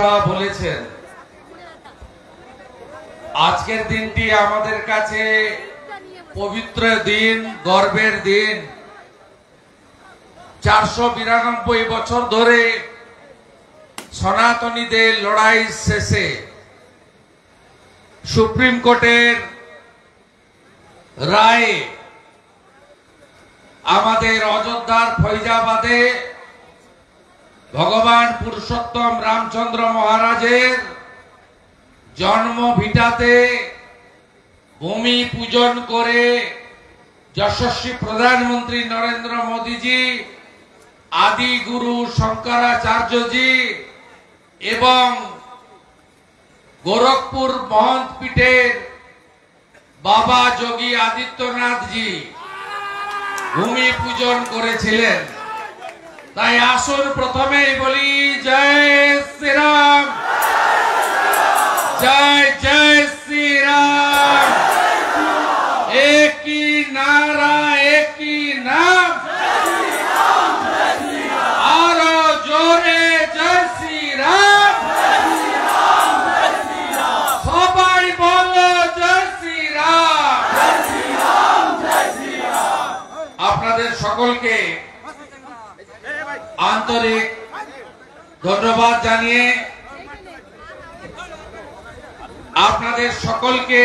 সাহেব বলেছেন, আজকের দিনটি আমাদের কাছে পবিত্র দিন, গর্বের দিন। 492 বছর ধরে সনাতনীদের লড়াই শেষে সুপ্রিম কোর্টের রায়ে আমাদের অযোধ্যার ফৈজাবাদে ভগবান পুরুষোত্তম রামচন্দ্র মহারাজের জন্মভিটাতে ভূমি পূজন করে যশস্বী প্রধানমন্ত্রী নরেন্দ্র মোদীজি, আদি গুরু শঙ্করাচার্যজি এবং গোরখপুর মহন্ত পীঠের বাবা যোগী আদিত্যনাথজি ভূমি পূজন করেছিলেন। তাই আসুন প্রথমেই বলি জয় শ্রীরাম, জয় জয় শ্রীরাম। একই নারা, একই নাম, আরো জোরে জয় শ্রীরাম। সবাই বলো জয় শ্রীরাম। আপনাদের সকলকে আন্তরিক ধন্যবাদ জানিয়ে আপনাদের সকলকে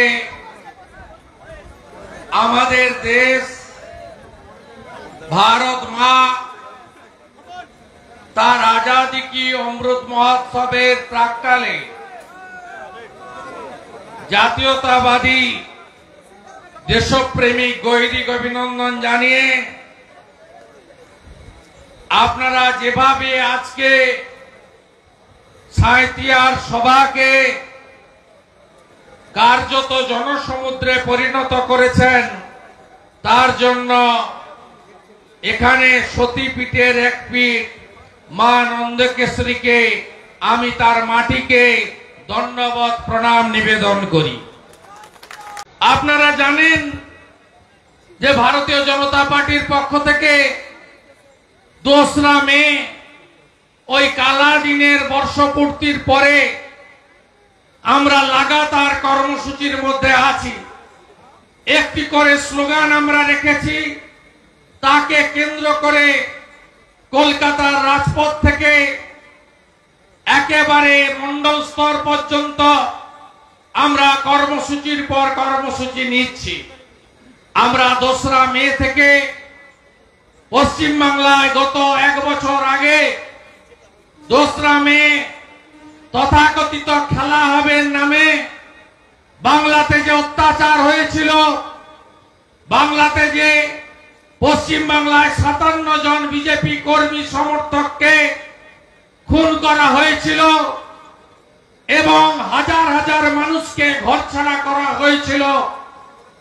আমাদের দেশ ভারত মা তার আজাদি কি অমৃত মহোৎসবের প্রাক্কালে জাতীয়তাবাদী দেশপ্রেমিক গৈরিক অভিনন্দন জানিয়ে আপনারা যেভাবে আজকে সাঁইতিয়ার সভাকে কার্যত জনসমুদ্রে পরিণত করেছেন, তার জন্য এখানে সতীপীঠের এক পীঠ মা নন্দকেশরীকে আমি তার মাটিকে ধন্যবাদ প্রণাম নিবেদন করি। আপনারা জানেন যে ভারতীয় জনতা পার্টির পক্ষ থেকে 2রা মে ওই কালা দিনের বর্ষপূর্তির পরে আমরা লাগাতার কর্মসূচির মধ্যে আছি। একটি করে স্লোগান আমরা রেখেছি, তাকে কেন্দ্র করে কলকাতার রাজপথ থেকে একেবারে মন্ডল স্তর পর্যন্ত আমরা কর্মসূচির পর কর্মসূচি নিচ্ছি। আমরা 2রা মে থেকে পশ্চিমবাংলায় গত 1 বছর আগে 2রা মে তথাকথিত খেলা হবে নামে বাংলাতে যে অত্যাচার হয়েছিল, বাংলাতে যে পশ্চিমবাংলায় 57 জন বিজেপি কর্মী সমর্থককে খুন করা হয়েছিল এবং হাজার হাজার মানুষকে ঘরছাড়া করা হয়েছিল।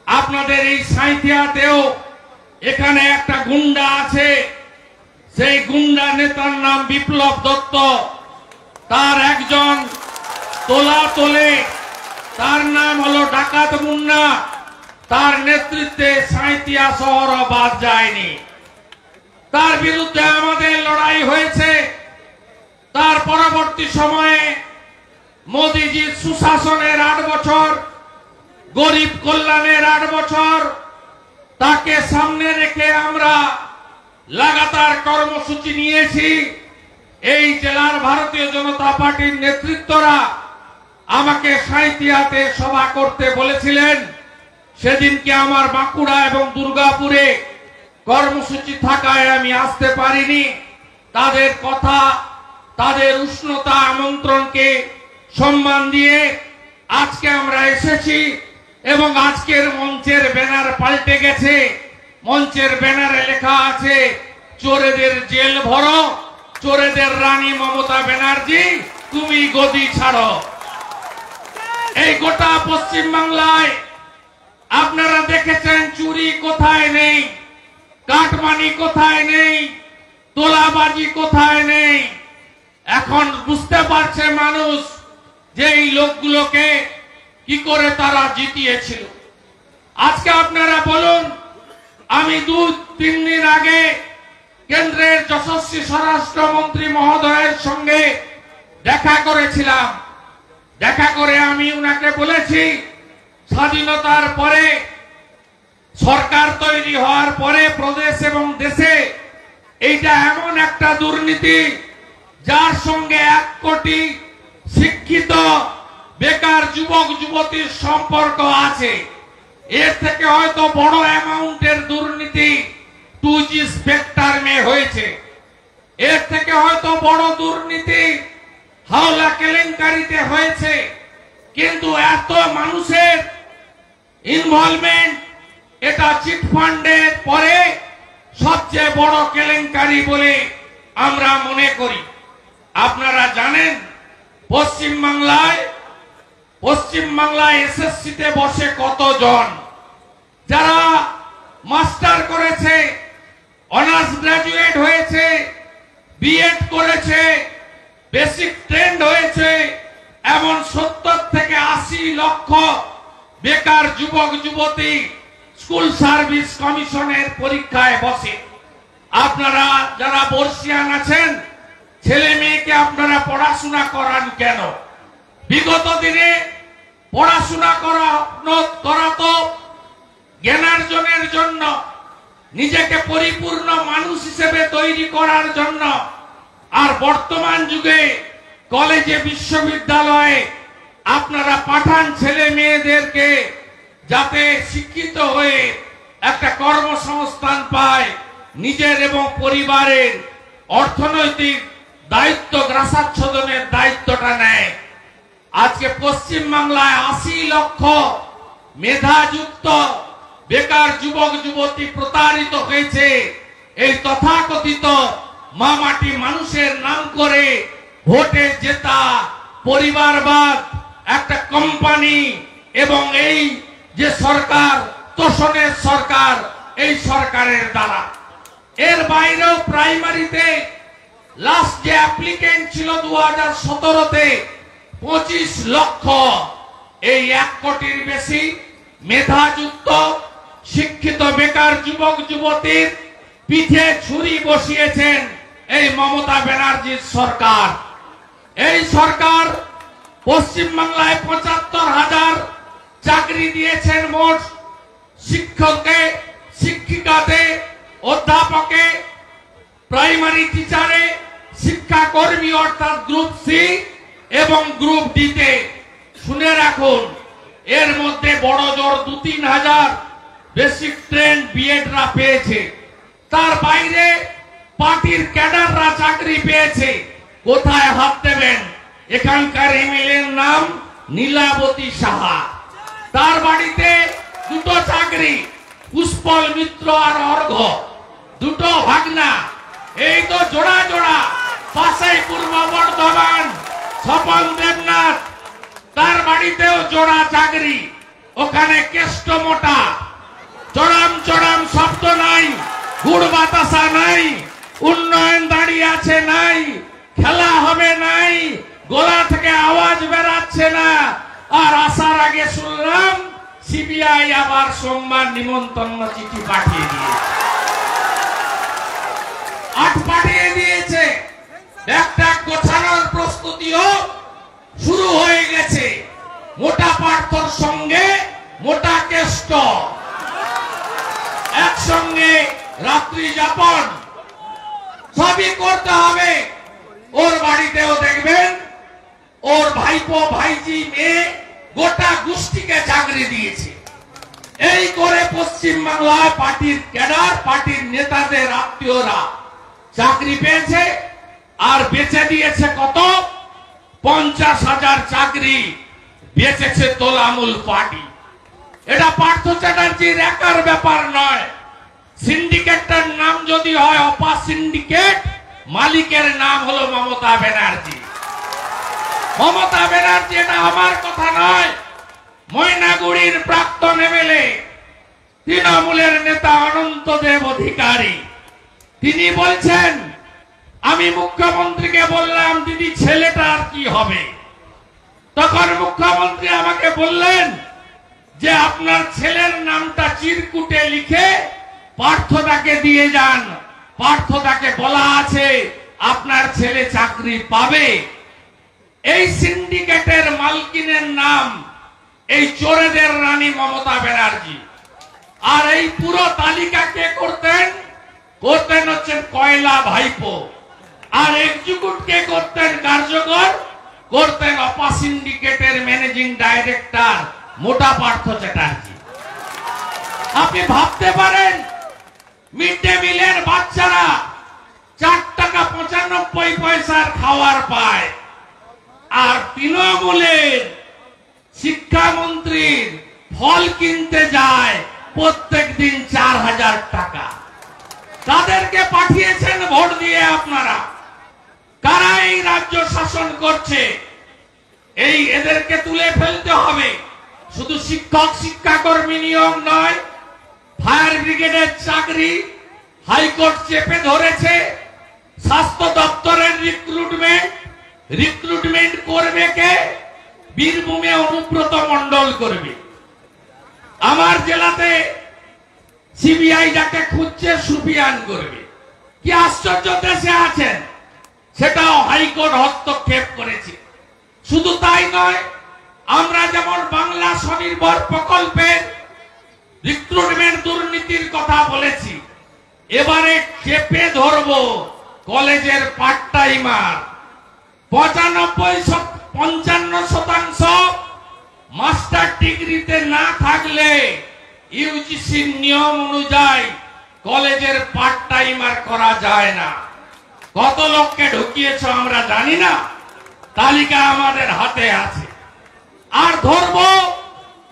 আপনাদের এই সাঁইতিয়াতেও এখানে একটা গুন্ডা আছে, সেই গুন্ডা নেতার নাম বিপ্লব দত্ত। তার একজন তোলা তোলে, তার নাম হলো ডাকাত মুন্না। তার নেতৃত্বে সাঁইতিয়া শহর বাদ যায়নি। তার বিরুদ্ধে আমাদের লড়াই হয়েছে। তার পরবর্তী সময়ে মোদীজির সুশাসনের 8 বছর, গরিব কল্যাণের 8 বছর, তাকে সামনে রেখে আমরা লাগাতার কর্মসূচি নিয়েছি। এই জেলার ভারতীয় জনতা পার্টির নেতৃত্বরা আমাকে সাঁইতিয়াতে সভা করতে বলেছিলেন। সেদিনকে আমার বাঁকুড়া এবং দুর্গাপুরে কর্মসূচি থাকায় আমি আসতে পারিনি। তাদের কথা, তাদের উষ্ণতা, আমন্ত্রণকে সম্মান দিয়ে আজকে আমরা এসেছি এবং আজকের মঞ্চের ব্যানার পাল্টে গেছে। মঞ্চের ব্যানারে লেখা আছে, চোরেদের জেল ভরো, চোরেদের রানী মমতা ব্যানার্জি তুমি গদি ছাড়ো। এই গোটা পশ্চিমবাংলায় আপনারা দেখেছেন চুরি কোথায় নেই, কাটমানি কোথায় নেই, তোলাবাজি কোথায় নেই। এখন বুঝতে পারছে মানুষ যে এই লোকগুলোকে কি করে তারা জিতিয়েছিল। আজকে আপনারা বলুন, আমি 2-3 দিন আগে কেন্দ্রের যশস্বী স্বরাষ্ট্রমন্ত্রী মহোদয়ের সঙ্গে দেখা করেছিলাম। দেখা করে আমি উনাকে বলেছি, স্বাধীনতার পরে সরকার তৈরি হওয়ার পরে প্রদেশ এবং দেশে এইটা এমন একটা দুর্নীতি যার সঙ্গে 1 কোটি শিক্ষিত বেকার যুবক যুবতীর সম্পর্ক আছে। এর থেকে হয়তো বড় অ্যামাউন্টের দুর্নীতি 2G স্পেকট্রামে হয়েছে। এর থেকে হয়তো বড় দুর্নীতি হাওলা কেলেঙ্কারিতে হয়েছে। কিন্তু এত মানুষের ইনভলভমেন্ট, এটা চিটফান্ডের পরে সবচেয়ে বড় কেলেঙ্কারি বলে আমরা মনে করি। আপনারা জানেন পশ্চিমবাংলায় এসএসসিতে বসে কতজন, যারা মাস্টার করেছে, অনার্স গ্রাজুয়েট হয়েছে, বিএড করেছে, বেসিক ট্রেন্ড হয়েছে, এমন 70 থেকে 80 লক্ষ বেকার যুবক যুবতী স্কুল সার্ভিস কমিশনের পরীক্ষায় বসে। আপনারা যারা বর্ষিয়ান আছেন, ছেলে মেয়েকে আপনারা পড়াশোনা করান কেন? বিগত দিনে পড়াশোনা করাতো জ্ঞানার্জনের জন্য, নিজেকে পরিপূর্ণ মানুষ হিসেবে তৈরি করার জন্য। আর বর্তমান যুগে কলেজে বিশ্ববিদ্যালয়ে আপনারা পাঠান ছেলে মেয়েদেরকে যাতে শিক্ষিত হয়ে একটা কর্মসংস্থান পায়, নিজের এবং পরিবারের অর্থনৈতিক দায়িত্ব গ্রাসাচ্ছাদনের দায়িত্বটা নেয়। আজকে পশ্চিমবাংলায় 80 লক্ষ মেধাযুক্ত বেকার যুবক যুবতী প্রতারিত হয়েছে এই তথাকথিত মামাটি মানুষের নাম করে ভোটে জেতা পরিবারবাদ একটা কোম্পানি এবং এই যে সরকার, তোষণের সরকার, এই সরকারের দ্বারা। এর বাইরেও প্রাইমারিতে লাস্ট যে অ্যাপ্লিকেন্ট ছিল 2017-তে 25 লক্ষ, এই 1 কোটির বেশি মেধাযুক্ত শিক্ষিত বেকার যুবক যুবতীর পিঠে ছুরি বসিয়েছেন এই মমতা ব্যানার্জির সরকার। এই সরকার পশ্চিমবাংলায় 75,000 চাকরি দিয়েছেন মোট, শিক্ষককে, শিক্ষিকাতে, অধ্যাপকে, প্রাইমারি টিচারে, শিক্ষাকর্মী অর্থাৎ গ্রুপ সি এবং গ্রুপ ডিতে। শুনে রাখুন, এর মধ্যে বড় জোর 2-3 হাজার বেসিক ট্রেন্ড বিএডরা পেয়েছে। তার বাইরে পার্টির ক্যাডাররা চাকরি পেয়েছে। কোথায় হাত দেবেন? এখানকার এমএলএর নাম নীলাবতী সাহা, তার বাড়িতে 2টো চাকরি, পুষ্পল মিত্র আর অর্ঘ্য, 2টো ভাগনা। এই তো জোড়া জোড়া। পাশেই পূর্ব বর্ধমান স্বপন দেবনাথ, তার বাড়িতেও জোড়া চাকরি। ওখানে কেষ্ট মোটা, চড়াম চড়াম শব্দ নাই, গুড় বাতাসা নাই, উন্নয়ন দাঁড়িয়ে আছে নাই, খেলা হবে নাই, গোলা থেকে আওয়াজ বেরাচ্ছে না। আর আসার আগে শুনলাম সিবিআই আবার সোমবার নিমন্ত্রণ চিঠি পাঠিয়ে দিয়েছে, 8 পাঠিয়ে দিয়েছে। একটা গোছানোর প্রস্তুতিও শুরু হয়ে গেছে। মোটা পার্থর সঙ্গে মোটা কেষ্ট একসঙ্গে রাত্রি যাপন সবই করতে হবে। ওর বাড়িতেও দেখবেন ওর ভাইপো ভাইজি মেয়ে গোটা গোষ্ঠীকে চাকরি দিয়েছে। এই করে পশ্চিমবাংলায় পার্টির ক্যাডার, পার্টির নেতাদের আত্মীয়রা চাকরি পেয়েছে। আর বেচে দিয়েছে কত? 50,000 চাকরি বেচেছে তোলামূল পার্টি। এটা পার্থ চ্যাটার্জির একার ব্যাপার নয়। সিন্ডিকেটটার নাম যদি হয় অপা সিন্ডিকেট, মালিকের নাম হলো মমতা ব্যানার্জি। মমতা ব্যানার্জি, এটা আমার কথা নয়, ময়নাগুড়ির প্রাক্তন এমএলএ তৃণমূলের নেতা অনন্তদেব অধিকারী, তিনি বলছেন, আমি মুখ্যমন্ত্রীকে বললাম দিদি ছেলেটার কি হবে? তখন মুখ্যমন্ত্রী আমাকে বললেন যে আপনার ছেলের নামটা চিরকুটে লিখে পার্থদাকে দিয়ে যান। পার্থদাকে বলা আছে আপনার ছেলে চাকরি পাবে। এই সিন্ডিকেটের মালকিনের নাম এই চোরেদের রানী মমতা ব্যানার্জি। আর এই পুরো তালিকা কে করতেন? হচ্ছেন কয়লা ভাইপো। আর এক্সিকিউটিভ কে করতেন? কার্যকর করতেন অপা সিন্ডিকেটের ম্যানেজিং ডাইরেক্টর মোটা পার্থ চ্যাটার্জি। আপনি ভাবতে পারেন মিড ডে মিলের বাচ্চারা 4 টাকা 95 পয়সার খাবার পায়, আর তৃণমূলের শিক্ষামন্ত্রীর ফল কিনতে যায় প্রত্যেক দিন 4000 টাকা। তাদেরকে পাঠিয়েছেন ভোট দিয়ে আপনারা। কারা এই রাজ্য শাসন করছে? এই এদেরকে তুলে ফেলতে হবে। শুধু শিক্ষক শিক্ষাকর্মী নিয়োগ নয়, ফায়ার ব্রিগেডের চাকরি হাইকোর্ট চেপে ধরেছে। স্বাস্থ্য দপ্তরের রিক্রুটমেন্ট করবে কে? বীরভূমে অনুব্রত মণ্ডল করবে। আমার জেলাতে সিবিআই যাকে খুঁজছে সুফিয়ান করবে। কি আশ্চর্য দেশে আছেন! সেটাও হাইকোর্ট হস্তক্ষেপ করেছে। শুধু তাই নয়, আমরা যেমন বাংলা স্বনির্ভর প্রকল্পের রিক্রুটমেন্ট দুর্নীতির কথা বলেছি, এবারে চেপে ধরব কলেজের পার্ট টাইমার। 55% মাস্টার ডিগ্রিতে না থাকলে ইউজিসির নিয়ম অনুযায়ী কলেজের পার্ট টাইমার করা যায় না। কত লোককে ঢুকিয়েছ আমরা জানি না, তালিকা আমাদের হাতে আছে। আর ধরব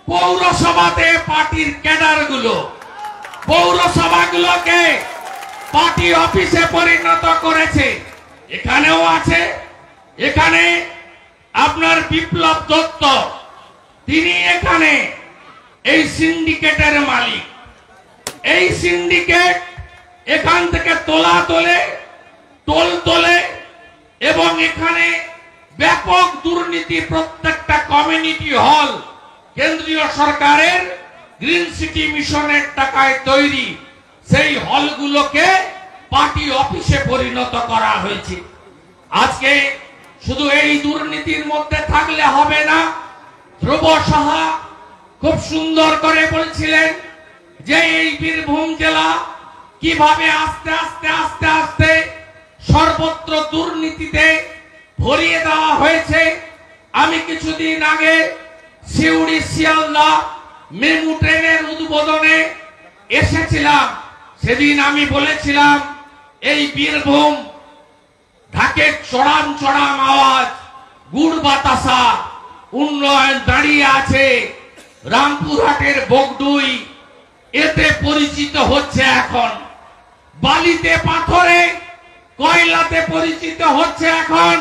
পৌরসভাতে পার্টির ক্যাডারগুলো। পৌরসভাগুলোকে পার্টি অফিসে পরিণত করেছে। এখানেও আছে। এখানে আপনার বিপ্লব দত্ত, তিনি এখানে এই সিন্ডিকেটের মালিক। এই সিন্ডিকেট এখান থেকে টোল তোলে এবং এখানে ব্যাপক দুর্নীতি। প্রত্যেকটা কমিউনিটি হল কেন্দ্রীয় সরকারের গ্রিন সিটি মিশনের টাকায় তৈরি, সেই হলগুলোকে পার্টি অফিসে পরিণত করা হয়েছে। আজকে শুধু এই দুর্নীতির মধ্যে থাকলে হবে না। ধ্রুব সাহা খুব সুন্দর করে বলছিলেন যে এই বীরভূম জেলা কিভাবে আস্তে আস্তে আস্তে আস্তে সর্বত্র দুর্নীতিতে ভরিয়ে দেওয়া হয়েছে। আমি কিছুদিন আগে সিউড়ি শিয়ালদা মেমু ট্রেনের উদ্বোধনে এসেছিলাম। সেদিন আমি বলেছিলাম এই বীরভূম ঢাকের চড়াম চড়াম আওয়াজ, গুড় বাতাসা, উন্নয়ন দাঁড়িয়ে আছে। রামপুরহাটের বগডুই এতে পরিচিত হচ্ছে এখন। বালিতে পাথরে কয়লাতে পরিচিত হচ্ছে এখন।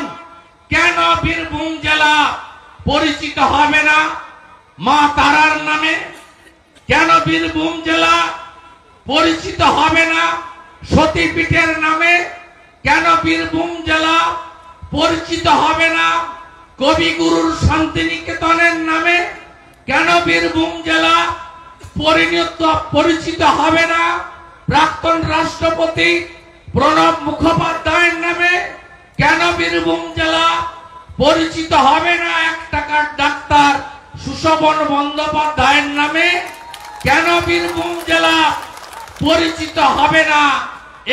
কেন বীরভূম জেলা পরিচিত হবে না মা তারার নামে? কেন বীরভূম জেলা পরিচিত হবে না সতীপীঠের নামে? কেন বীরভূম জেলা পরিচিত হবে না কবিগুরুর শান্তিনিকেতনের নামে? কেন বীরভূম জেলা পরিচিত হবে না প্রাক্তন রাষ্ট্রপতি প্রণব মুখোপাধ্যায়ের নামে? কেন বীরভূম জেলা পরিচিত হবে না 1 টাকার ডাক্তার সুশোভন বন্দ্যোপাধ্যায়ের নামে? কেন বীরভূম জেলা পরিচিত হবে না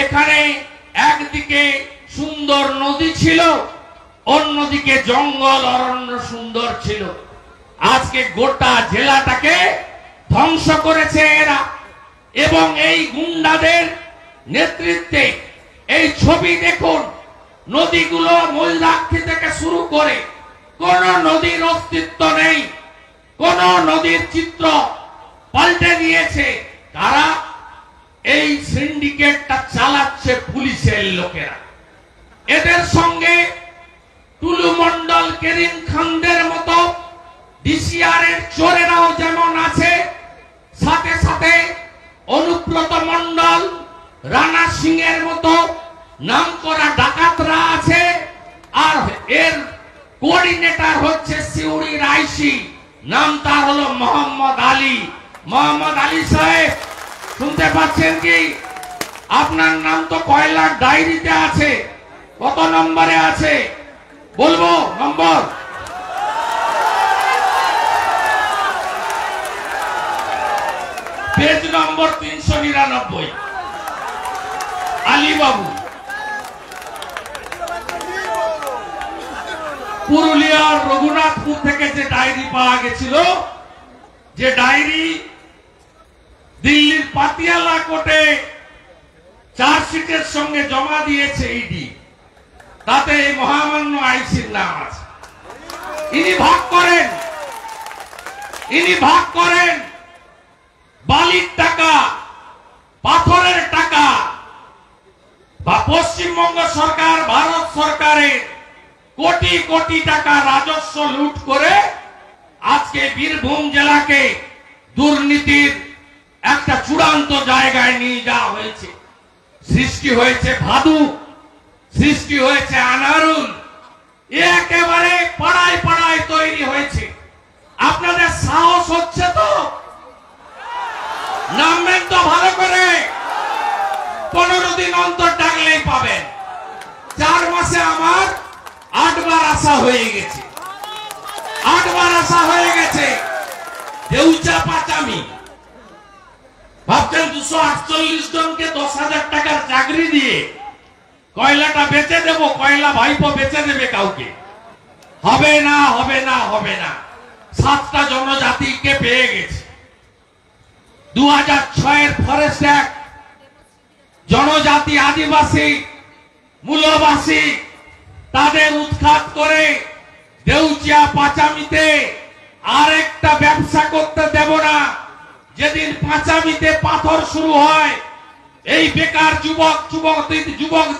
এখানে একদিকে সুন্দর নদী ছিল, অন্যদিকে জঙ্গল অরণ্য সুন্দর ছিল? আজকে গোটা জেলাটাকে ধ্বংস করেছে এরা। এবং এই গুন্ডাদের নেতৃত্বে এই ছবি দেখুন, নদীগুলো ময়ূরাক্ষী থেকে শুরু করে কোন নদীর অস্তিত্ব নেই। কোন নদীর চিত্র পাল্টে দিয়েছে কারা? এই সিন্ডিকেটটা চালাচ্ছে পুলিশের লোকেরা। এদের সঙ্গে টুলু মন্ডল, কেরিম খানদের মতো ডিসিআর এর চোরেরাও যেমন আছে, সাথে সাথে অনুব্রত মন্ডল, রানা সিং এর মতো নামকরা ডাকাতরা আছে। আর এর কোঅর্ডিনেটর হচ্ছে সিউড়ির আইসি, নাম তার হলো মোহাম্মদ আলী। মোহাম্মদ আলী সাহেব, শুনতে পাচ্ছেন কি? আপনার নাম তো কয়লার ডায়েরিতে আছে। কত নম্বরে আছে বলবো নম্বর, পেজ নম্বর 399, আলীবাবু। পুরুলিয়ার রঘুনাথপুর থেকে যে ডায়েরি পাওয়া গেছিল, যে ডায়েরি দিল্লির পাতিয়ালা কোর্টে চার্জশিটের সঙ্গে জমা দিয়েছে ইডি, তাতে এই মহামান্য আইসির নাম আছে। ইনি ভাগ করেন বালির টাকা, পাথরের টাকা, বা পশ্চিমবঙ্গ সরকার, ভারত সরকারের কোটি কোটি টাকা রাজস্ব লুট করে আজকে বীরভূম জেলাকে দুর্নীতির একটা চূড়ান্ত জায়গায় নিয়ে যাওয়া হয়েছে। সৃষ্টি হয়েছে ভাদু, সৃষ্টি হয়েছে আনারুল, একেবারে পাড়ায় পাড়ায় তৈরি হয়েছে। আপনাদের সাহস হচ্ছে তো? নামবেন তো ভালো করে, 15 দিন অন্তর ডাকলেই পাবেন। 4 মাসে আমার 8 বার আসা হয়ে গেছে, 8 বার আসা হয়ে গেছে। দেউচা পাচামি ভাবছেন 248 জনকে 10,000 টাকার চাকরি দিয়ে কয়লাটা বেচে দেব, কয়লা ভাইপো বেচে দেবে কাউকে? হবে না, হবে না, হবে না। 7টা জনজাতিকে পেয়ে গেছে। 2006 ফরেস্ট অ্যাক্ট, জনজাতি, আদিবাসী, মূলবাসী তাদের উৎখাত করে দেউচিয়া পাচামিতে আরেকটা ব্যবসা করতে দেব না। যেদিন পাচামিতে পাথর শুরু হয়, এই বেকার যুবক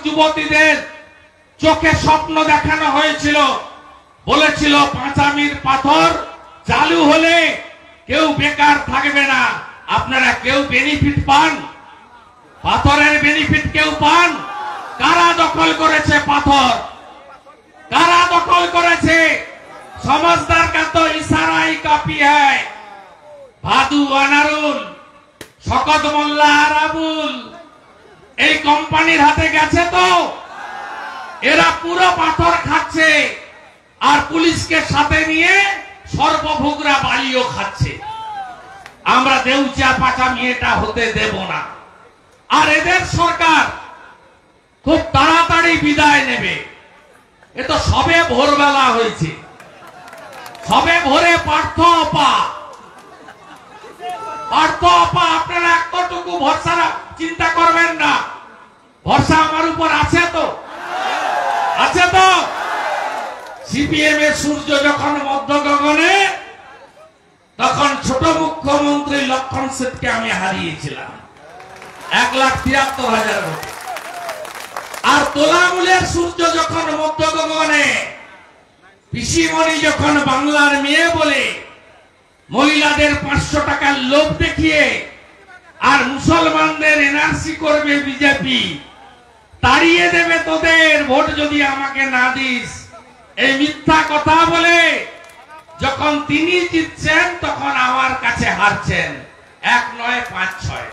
যুবতীদের চোখে স্বপ্ন দেখানো হয়েছিল, বলেছিল পাচামির পাথর চালু হলে কেউ বেকার থাকবে না। আপনারা কেউ বেনিফিট পান? পাথরের বেনিফিট কেউ পান? কারা দখল করেছে পাথর? কারা দখল করেছে? समझदार का तो इशारा ही काफी है। भादु अनारुल শকত মোল্লা আরাবুল এই কোম্পানির হাতে গেছে তো এরা পুরো পাথর খাচ্ছে আর পুলিশকে সাথে নিয়ে সর্বভোগরা বালিও খাচ্ছে। আমরা দেউচিয়া পাচামি এটা হতে দেব না। আর এদের সরকার খুব তাড়াতাড়ি বিদায় নেবে। এ তো সবে ভোরবেলা হয়েছে, সবে ভোরে পার্থ আপা আপনারা এতটুকু ভরসা চিন্তা করবেন না। ভরসা আমার উপর আছে তো, আছে তো। সিপিএম এর সূর্য যখন মধ্য গগনে, তখন ছোট মুখ্যমন্ত্রী লক্ষণ সেনকে আমি হারিয়েছিলাম 1,73,000 ভোটে। আর তোলামূলের সূর্য যখন মধ্য গগনে, পিসিমণি যখন বাংলার মেয়ে বলে মহিলাদের 500 টাকার লোভ দেখিয়ে আর মুসলমানদের এনআরসি করবে বিজেপি, তাড়িয়ে দেবে তোদের ভোট যদি আমাকে না দিস, এই মিথ্যা কথা বলে যখন তিনি জিতছেন তখন আমার কাছে হারছেন 1 নয় 5 6।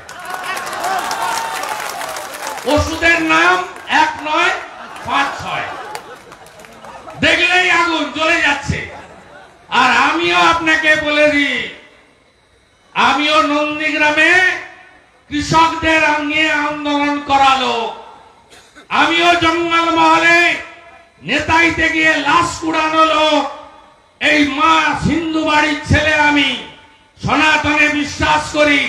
ওষুধের নাম 1 নয় 5 6, দেখলেই আগুন জ্বলে যাচ্ছে। আর আমিও আপনাকে বলে দিই, আমিও নন্দীগ্রামে কৃষকদের নিয়ে আন্দোলন করালো, আমিও জঙ্গল মহলে নেতাইতে গিয়ে লাশ কুড়ানো লোক। এই মা হিন্দু বাড়ির ছেলে, আমি সনাতনে বিশ্বাস করি।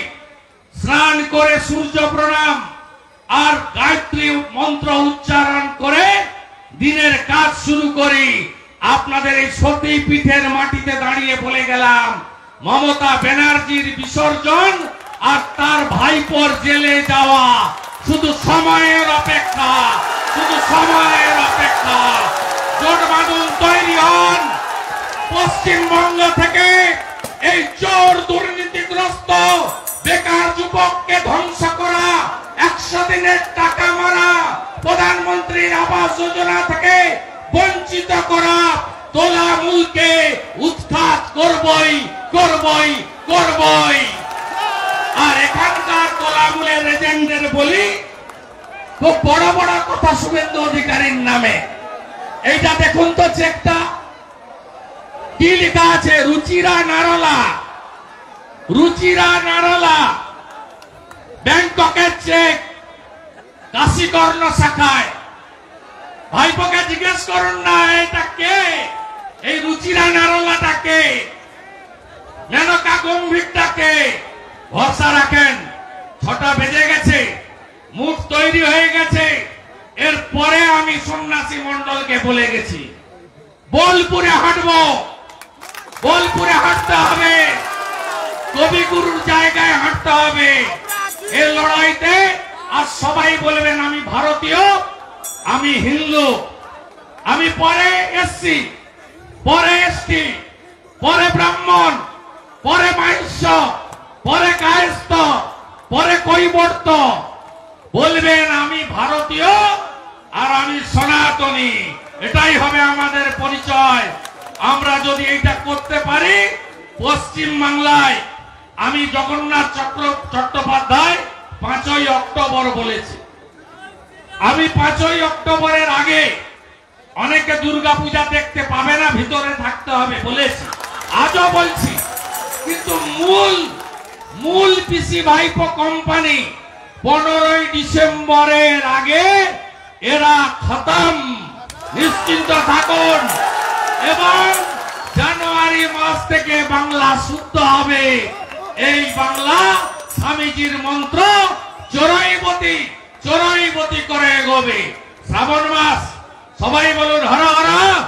স্নান করে সূর্য প্রণাম আর গায়ত্রী মন্ত্র উচ্চারণ করে দিনের কাজ শুরু করি। আপনাদের এই সতী পীঠের মাটিতে দাঁড়িয়ে বলে গেলাম, মমতা ব্যানার্জির বিসর্জন আর তার ভাইপোর জেলে যাওয়া শুধু সময়ের অপেক্ষা, শুধু সময়ের অপেক্ষা। জোট বাঁধুন, তৈরি হন। পশ্চিমবঙ্গ থেকে এই চোর দুর্নীতিগ্রস্ত বেকার যুবককে ধ্বংস করা, 100 দিনের টাকা মারা, প্রধানমন্ত্রীর আবাস যোজনা থেকে বঞ্চিত করা তোলামূলকে উৎখাত করবই করবই করবই। আর এখানকার তোলামূলের এজেন্টদের বলি, খুব বড় বড় কথা শুভেন্দু অধিকারীর নামে, এইটা দেখুন তো চেকটা কি লেখা আছে, রুচিরা নারলা, রুচিরা নারলা, ব্যাংককের চেক, কাশীকর্ণ শাখায়। ভাইপোকে জিজ্ঞেস করুন না এটা কে, এই রুচিরা নারলাটা কে, মেনকা গম্ভীরটা কে। ভরসা রাখেন, 6টা বেজে গেছে, মুখ তৈরি হয়ে গেছে। এরপরে আমি সন্ন্যাসী মন্ডলকে বলে গেছি বোলপুরে হাঁটবো, বোলপুরে হাঁটতে হবে, কবিগুরুর জায়গায় হাঁটতে হবে এই লড়াইতে। আর সবাই বলবেন আমি ভারতীয়, আমি হিন্দু, আমি পরে এসসি, পরে এসটি, পরে ব্রাহ্মণ, পরে মাহিষ্য, পরে কায়স্থ, পরে কৈবর্ত। বলবেন আমি ভারতীয় আর আমি সনাতনী, এটাই হবে আমাদের পরিচয়। আমরা যদি এটা করতে পারি, পশ্চিম বাংলায় আমি জগন্নাথ চট্টোপাধ্যায় 5ই অক্টোবর বলেছি, আমি 5ই অক্টোবরের আগে অনেকে দুর্গাপূজা দেখতে পাবে না, ভিতরে থাকতে হবে বলেছি, আজও বলছি। কিন্তু মূল পিসি ভাইপো কোম্পানি 15ই ডিসেম্বরের আগে এরা খতম, নিশ্চিন্ত থাকুন। এবং জানুয়ারি মাস থেকে বাংলা শুদ্ধ হবে। এই বাংলা স্বামীজির মন্ত্র চোরাইবতী চোরাইবতী করে এগোবে। শ্রাবণ মাস, সবাই বলুন হর হর হর